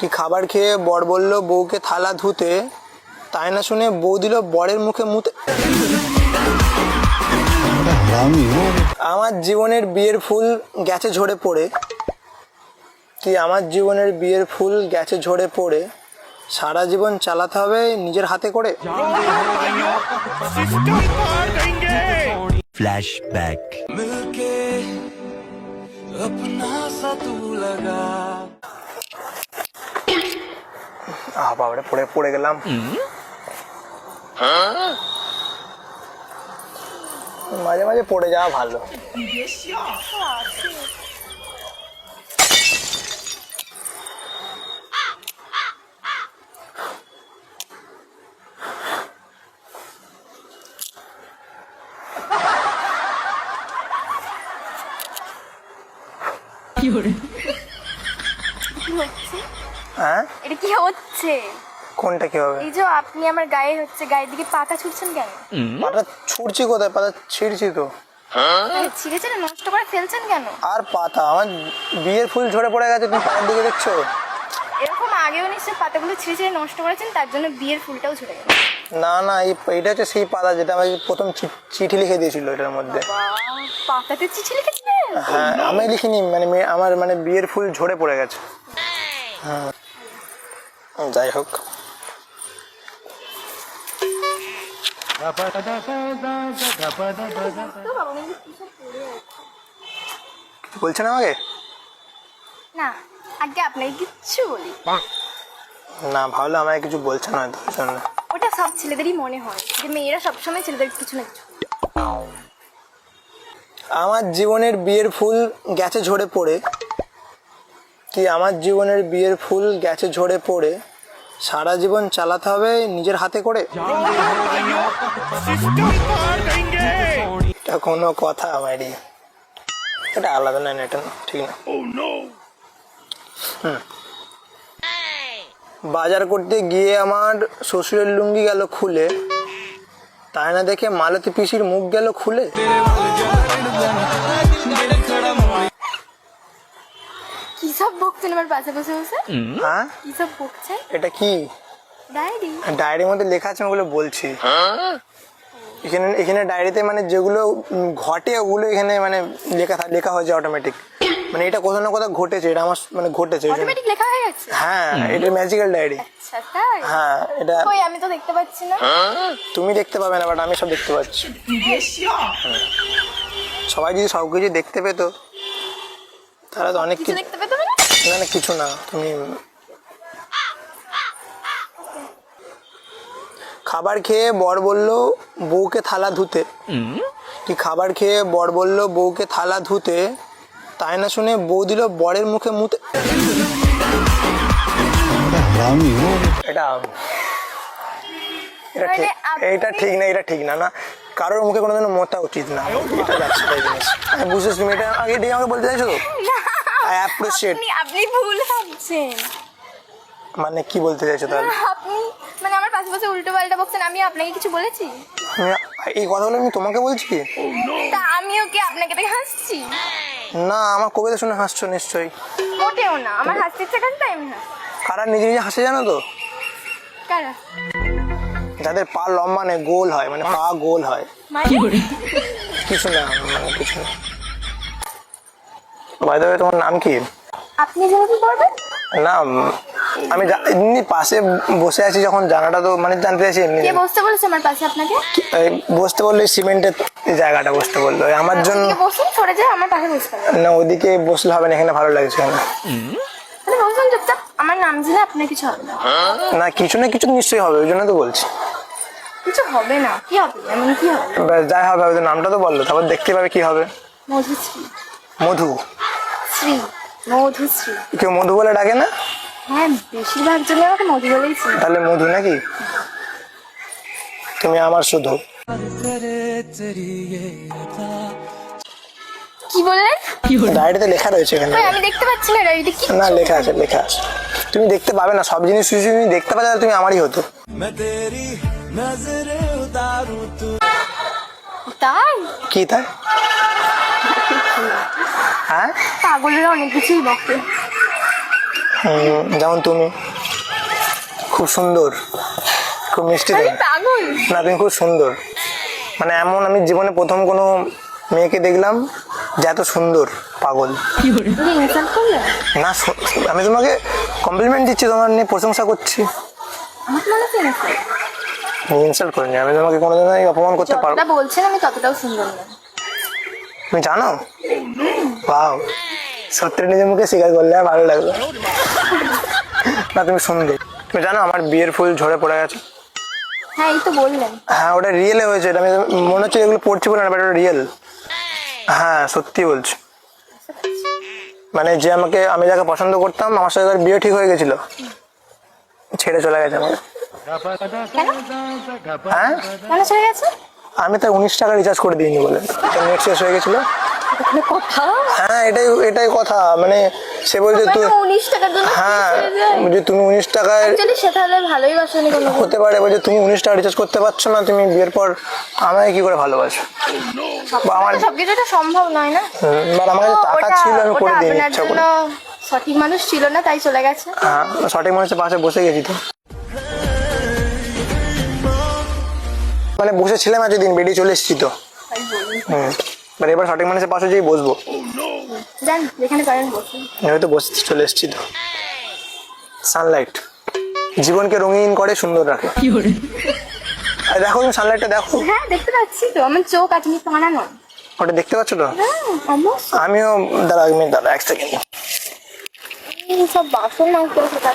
কি খাবার খেয়ে বর বলল বউকে থালা ধুতে, তাই না শুনে বউ দিল বরের মুখে মুতে। আমার জীবনের বিয়ের ফুল গেছে ঝরে পড়ে, কি আমার জীবনের বিয়ের ফুল গেছে ঝরে পড়ে, সারা জীবন চালাতে হবে নিজের হাতে করে। फ्लैशबैक বাবারে পড়ে পড়ে গেলাম। মাঝে মাঝে পড়ে যাওয়া ভালো। হ্যাঁ, এটা কি হচ্ছে? কোনটা কি হবে? এই যে আপনি আমার গায়ে গায়ের দিকে পাতা ছুটছেন কেন? পাতা ছুটছি কোথায়? পাতা ছিঁড়ছি তো। ছিঁড়েছে না, নষ্ট করে ফেলছেন কেন? আর পাতা, আমার বিয়ের ফুল ঝরে পড়ে গেছে, তুমি পাতার দিকে দেখছো? এরকম আগেও নিশ্চয়ই পাতাগুলো ছিঁড়ে ছিঁড়ে নষ্ট করেছেন, তার জন্য বিয়ের ফুলটাও ঝরে গেছে। না না, এইটা হচ্ছে সেই পাতা যেটা আমাকে প্রথম চিঠি লিখে দিয়েছিল এটার মধ্যে। পাতাতে চিঠি লিখেছিলেন? হ্যাঁ, আমি লিখিনি, মানে আমার মানে বিয়ের ফুল ঝরে পড়ে গেছে। হ্যাঁ, যাই হোক। বলছেন আমাকে? না, আগে আপনাকে কিচ্ছু বলি না, ভাবলে আমাকে কিছু বলছেন হয়তো। ওটা সব ছেলেদেরই মনে হয় যে মেয়েরা সবসময় ছেলেদের কিছু না কিছু। আমার জীবনের বিয়ের ফুল গেছে ঝরে পড়ে, কি আমার জীবনের বিয়ের ফুল গেছে ঝরে পড়ে, সারা জীবন চালাতে হবে নিজের হাতে করে। এটা কোনো কথা আমারই? এটা আলাদা না, এটা ঠিক না। বাজার করতে গিয়ে আমার শ্বশুরের লুঙ্গি গেল খুলে, তাই না দেখে মালতী পিসির মুখ গেল খুলে। কি সব বকছেন আমার পাশে বসে বসে? হ্যাঁ, কি সব বকছেন? এটা কি? ডায়েরি? ডায়েরির মধ্যে লেখা আছে, ওগুলো বলছি। এখানে ডায়েরিতে মানে যেগুলো ঘটে ওগুলো এখানে মানে লেখা হয়েছে অটোমেটিক। মানে এটা কোথাও না কোথাও ঘটেছে, এটা আমার মানে ঘটেছে। অটোমেটিক লেখা হয়ে গেছে? হ্যাঁ, এটা ম্যাজিক্যাল ডায়েরি। আচ্ছা তাই? হ্যাঁ, এটা কই আমি তো দেখতে পাচ্ছি না। তুমি দেখতে পাবে না, বাট আমি সব দেখতে পাচ্ছি। সবাই যদি সবকিছু দেখতে পেতো তাহলে তো অনেক কিছু কিছু। দেখতে পেতে হবে না? না না, কিছু না। তুমি খাবার খেয়ে বর বলল বউকে থালা ধুতে, কি খাবার খেয়ে বর বলল বউকে থালা ধুতে, তাই না শুনে বউ দিল বরের মুখে মুতে। এটা এটা ঠিক না, এটা ঠিক না। না, কারোর মুখে কোনোদিন মোতা উচিত না। এটা যাচ্ছে তাই জিনিস। বুঝেছ তুমি? এটা আগে ঠিক আমাকে বলতে চাইছো তো? অ্যাপ্রিশিয়েট। আপনি ভুল ভাবছেন। মানে কি বলতে চাইছো তাহলে? আপনি মানে আমার পাশে বসে উল্টো পাল্টা বকছেন, আমি আপনাকে কিছু বলেছি? এই কথাগুলো আমি তোমাকে বলছি? তা আমিও কি আপনাকে দেখে হাসছি? না, আমার কবিতা শুনে হাসছো নিশ্চয়ই। মোটেও না, আমার হাসতে ইচ্ছা করছে তাই আমি হাসি। কারা নিজে নিজে হাসে জানো তো? কারা? যাদের পা লম্বা নেই, গোল হয়, মানে পা গোল হয়। কিছু না, মানে কিছু না। বাই দ্য ওয়ে, তোমার নাম কি? আপনি জেনে কি করবেন? না, আমি এমনি পাশে বসে আছি যখন, জানাটা তো মানে জানতে চাইছি এমনি। কে বসতে বলেছে আমার পাশে আপনাকে? বসতে বললো সিমেন্টের জায়গাটা বসতে বললো আমার জন্য। বসুন, সরে যায়, আমার পাশে বসতে হবে না, ওদিকে বসলে হবে না, এখানে ভালো লাগছে না। তাহলে বসুন চুপচাপ, আমার নাম জেনে আপনার কিছু হবে না। না, কিছু না কিছু নিশ্চয়ই হবে, ওই জন্য তো বলছি। কিছু হবে না? কি হবে? এমন কি হবে? যাই হবে, হয়তো নামটা তো বললো, তারপর দেখতে পাবে কি হবে। মধুশ্রী। মধু? শ্রী, মধুশ্রী। কেউ মধু বলে ডাকে না? হ্যাঁ, বেশিরভাগ জন্য আমাকে মধু বলেই চিনি। তাহলে মধু নাকি? তুমি আমার শুধু। কি বললেন? ডায়েরিতে লেখা রয়েছে এখানে। আমি দেখতে পাচ্ছি না ডায়েরিতে কি। না, লেখা আছে, লেখা আছে। তুমি দেখতে পাবে না, সব জিনিস তুমি দেখতে পাবে, তুমি আমারই হতো। তাই? কি তাই? হ্যাঁ, পাগলেরা অনেক কিছুই বকে। যেমন তুমি খুব সুন্দর, খুব মিষ্টি আমি তুমি। পাগল। না তুমি খুব সুন্দর, মানে এমন আমি জীবনে প্রথম কোনো মেয়েকে দেখলাম যে এত সুন্দর। পাগল তুমি ইনসাল্ট করলে? না, আমি তোমাকে কমপ্লিমেন্ট দিচ্ছি, তোমার নিয়ে প্রশংসা করছি। আমার মনে হচ্ছে ইনসাল্ট। ইনসাল্ট করিনি, আমি তোমাকে কোনোদিন অপমান করতে পারবো। যতটা বলছেন আমি ততটাও সুন্দর না। তুমি জানো? বাও, সত্যি নিজের মুখে স্বীকার করলে আর ভালো লাগলো। না তুমি সুন্দর। তুমি জানো আমার বিয়ের ফুল ঝরে পড়ে গেছে? হ্যাঁ, এই তো বললেন। হ্যাঁ, ওটা রিয়েলে হয়েছে। এটা আমি মনে হচ্ছে এগুলো পড়ছি বলে না, বাট ওটা রিয়েল। হ্যাঁ সত্যি বলছি। মানে যে আমি যাকে পছন্দ করতাম, আমার সাথে তার বিয়ে ঠিক হয়ে গেছিল, ছেড়ে চলে গেছে আমাকে। কেন? হ্যাঁ, কেন ছেড়ে গেছে? আমি তার 19 টাকা রিচার্জ করে দিইনি বলে, নেট শেষ হয়ে গেছিল। এখানে কথা। হ্যাঁ এটাই কথা, মানে সে বলছে তুই 19 টাকার জন্য হ্যাঁ ছেড়ে যায়? যে তুমি 19 টাকায় অ্যাকচুয়ালি সে তাহলে ভালোই বাসেনি কোনো। হতে পারে, বলছে তুমি 19 টাকা রিচার্জ করতে পারছো না, তুমি বিয়ের পর আমাকে কি করে ভালোবাসো? বা আমার সবকিছু এটা সম্ভব নয় না। বা আমার কাছে টাকা ওটা- ছিল, আমি করে ওটা দিইনি আপনার ইচ্ছা করে। জন্য সঠিক মানুষ ছিল না, তাই চলে গেছে। হ্যাঁ, সঠিক মানুষের পাশে বসে গেছি তো, মানে বসেছিলাম এতদিন, বেরিয়ে চলে এসেছি তো। তাই বলি। এবার সঠিক মানুষের পাশে যেই বসবো, যান যেখানে পারেন বসুন। হয়তো বসে চলে এসেছি তো। সানলাইট জীবনকে রঙিন করে, সুন্দর রাখে। আর দেখো তুমি সানলাইটটা দেখো, হ্যাঁ দেখতে পাচ্ছি তো, আমার চোখ আছে টানা নয়। ওটা দেখতে পাচ্ছ তো? হ্যাঁ অবশ্যই। আমিও দাঁড়া এক সেকেন্ড। সব বাসন মাংস সেটা।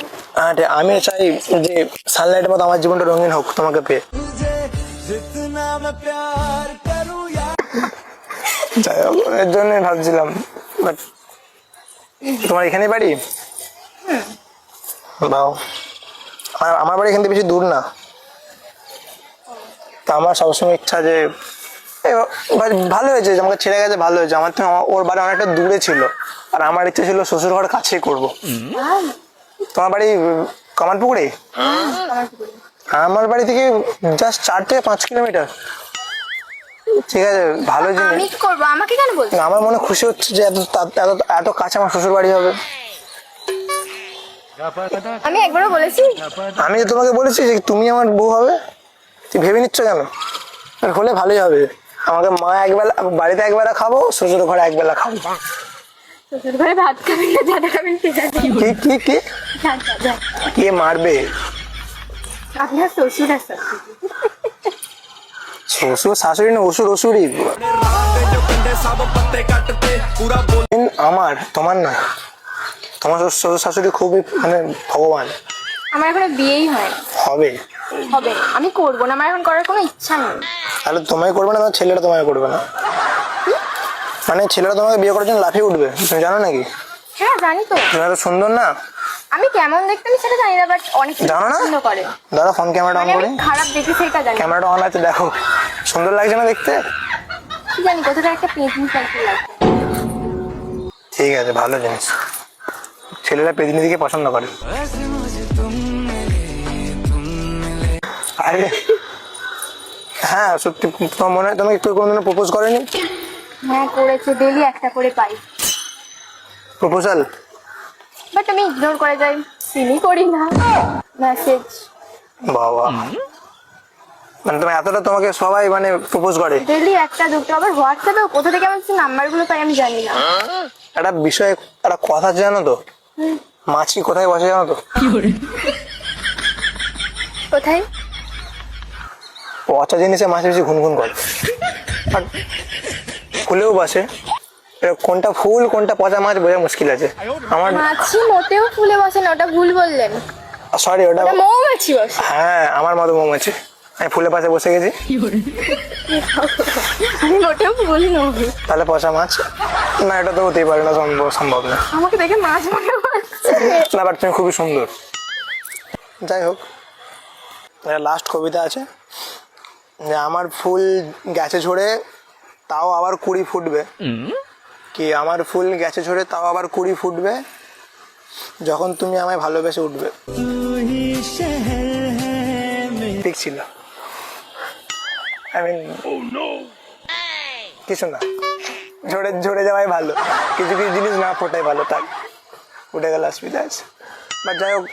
আমি চাই যে সানলাইটের মতো আমার জীবনটা রঙিন হোক তোমাকে পেয়ে। যাই হোক, এর জন্যই ভাবছিলাম। বাট তোমার এখানে বাড়ি? বাও, আমার বাড়ি এখান থেকে বেশি দূর না। তা আমার সবসময় ইচ্ছা যে ভালো হয়েছে যে আমাকে ছেড়ে গেছে, ভালো হয়েছে। আমার তো ওর বাড়ি অনেকটা দূরে ছিল, আর আমার ইচ্ছে ছিল শ্বশুর ঘর কাছেই করবো। তোমার বাড়ি কামারপুকুরে? আমার বাড়ি থেকে জাস্ট 4 থেকে 5 কিলোমিটার। ঠিক আছে, ভালো জিনিস। আমি কি করবো? আমাকে কেন বলছো? আমার মনে খুশি হচ্ছে যে এত কাছে আমার শ্বশুর বাড়ি হবে। আমি একবারও বলেছি? আমি যে তোমাকে বলেছি যে তুমি আমার বউ হবে, তুই ভেবে নিচ্ছ কেন? আর হলে ভালোই হবে। আমাকে মা একবেলা বাড়িতে একবেলা খাবো, শ্বশুর ঘরে একবেলা খাবো। শ্বশুর ঘরে ভাত খাবেন না, জাদা খাবেন কে জানে? কি যান, যান। কে মারবে? আপনার শ্বশুর আছে। শ্বশুর শাশুড়ি না, অসুর অসুরই। আমার, তোমার না। তোমার শ্বশুর শাশুড়ি খুবই মানে ভগবান। আমার এখনো বিয়েই হয় হবে হবে না। আমি করবো না, আমার এখন করার কোনো ইচ্ছা নেই। তাহলে তোমায় করবে না, তোমার ছেলেটা তোমায় করবে না? মানে ছেলেটা তোমাকে বিয়ে করার জন্য লাফিয়ে উঠবে, তুমি জানো নাকি? হ্যাঁ জানি তো। তুমি এত সুন্দর না। আমি কেমন দেখতে আমি সেটা জানি না, বাট অনেক জানো না? পছন্দ করে। দাদা ফোন ক্যামেরাটা অন মানে করে। আমি খারাপ দেখি সেটা জানি না। ক্যামেরাটা অন আছে, দেখো সুন্দর লাগছে না দেখতে? কি জানি কোথাটা একটা পেঁচিনি টাইপের লাগে। ঠিক আছে, ভালো জিনিস। ছেলেরা প্রতিনিধিকে পছন্দ করে। আরে হ্যাঁ সত্যি, তোমার মনে হয় তোমাকে কেউ কোনোদিনও প্রপোজ করেনি? হ্যাঁ করেছে, ডেলি একটা করে পাই, প্রপোজাল? বাট আমি ইগনোর করে যাই, সিনই করি না মেসেজ। বাবা, মানে তুমি এতটা তোমাকে সবাই মানে প্রপোজ করে? ডেলি একটা দুটো, আবার হোয়াটসঅ্যাপে কোথা থেকে আমার নাম্বারগুলো পাই আমি জানি না। একটা বিষয়ে একটা কথা আছে জানো তো? মাছি কোথায় বসে জানো তো? কোথায়? পচা জিনিসে মাছি বেশি ঘুনঘুন করে, আর ফুলেও বসে। এবার কোনটা ফুল কোনটা পচা মাছ বোঝা মুশকিল আছে আমার। মাছি মোটেও ফুলে বসে না, ওটা ভুল বললেন। সরি, ওটা ওটা মৌমাছি বসে। হ্যাঁ আমার মতো মৌমাছি। আমি ফুলের পাশে বসে গেছি, আমি মোটেও ভুল নই। তাহলে পচা মাছ? না, এটা তো হতেই পারে না, সম্ভব না। আমাকে দেখে মাছ মনে হচ্ছে। না, বাট তুমি খুবই সুন্দর। যাই হোক, লাস্ট কবিতা আছে যে আমার ফুল গেছে ঝরে তাও আবার কুড়ি ফুটবে। কি আমার ফুল গেছে ঝরে তাও আবার কুড়ি ফুটবে, যখন তুমি আমায় ভালোবেসে উঠবে। ঠিক ছিল। কিছু না, ঝরে ঝরে যাওয়াই ভালো, কিছু কিছু জিনিস না ফোটাই ভালো। থাক, উঠে গেল, অসুবিধা আছে। বাট যাই হোক,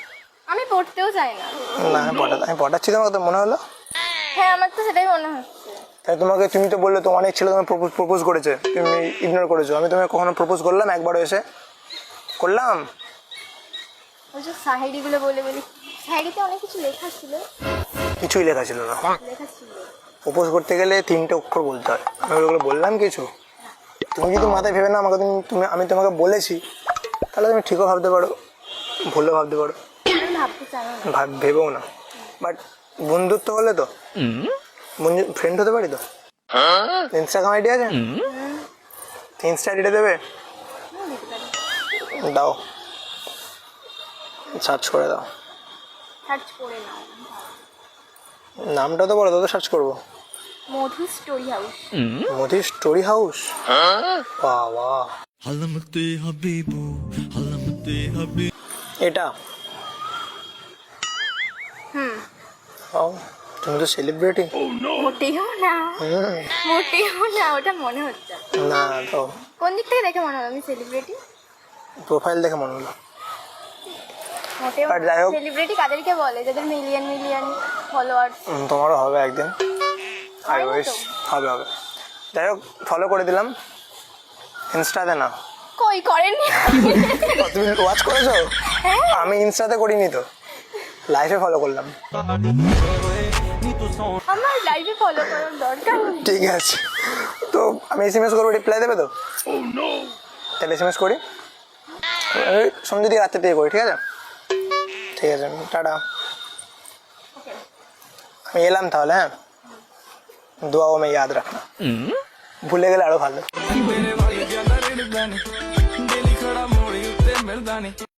আমি পড়তেও চাই না। না আমি পটাচ্ছি তোমাকে, তো মনে হলো। হ্যাঁ, আমার তো সেটাই মনে হচ্ছে। তাই তুমি তো বললে তো অনেক ছেলে তোমার প্রপোজ করেছে, তুমি ইগনোর করেছো। আমি তোমাকে কখনো প্রপোজ করলাম? একবারও এসে করলাম? ওই যে শায়েরিগুলো বলে শায়েরিতে অনেক কিছু লেখা ছিল। কিছুই লেখা ছিল না। লেখা ছিল। প্রপোজ করতে গেলে 3টে অক্ষর বলতে হয়। আমি ওগুলো বললাম কিছু? তুমি যদি মাথায় ভেবে না আমাকে, আমি তোমাকে বলেছি, তাহলে তুমি ঠিকও ভাবতে পারো, ভুলও ভাবতে পারো, আমি ভাবতে চাই না। ভেবেও না। বাট বন্ধুত্ব হলে তো ফ্রেন্ড হতে পারি তো। ইনস্টাগ্রাম আইডি আছে? ইনস্টা আইডিটা দেবে? দিতে পারি। দাও, সার্চ করে দাও। সার্চ করে নাও। নামটা তো বলো, তো সার্চ করবো। Madhu story house. Modi story house. বাহ বাহ, হালামতে হাবিবু হালামতে হাবিব। এটা ও, তুমি তো সেলিব্রিটি। মোটেও না, মোটেও না, ওটা মনে হচ্ছে। না তো, কোন দিক থেকে দেখে মনে হলো আমি সেলিব্রিটি? প্রোফাইল দেখে মনে হলো। মোটেও আর যাই হোক, সেলিব্রিটি কাদেরকে বলে? যাদের মিলিয়ন মিলিয়ন ফলোয়ার্স। তোমারও হবে একদিন। আই হয় না উইশ। তো? হবে হবে। যাই হোক, ফলো করে দিলাম ইনস্টাতে। না কই করেননি? ও, তুমি ওয়াচ করেছো? হ্যাঁ। আমি ইনস্টাতে করিনি তো, লাইফে ফলো করলাম। আমার লাইভে ফলো করার দরকার নেই। ঠিক আছে, তো আমি SMS করবো, রিপ্লাই দেবে তো? তাহলে SMS করি, সন্ধ্যে দিকে রাত্রে দিয়ে করি, ঠিক আছে? ঠিক আছে, টাটা। আমি এলাম তাহলে, হ্যাঁ? दुआओं में याद रखना, भूले गए आरो भालो।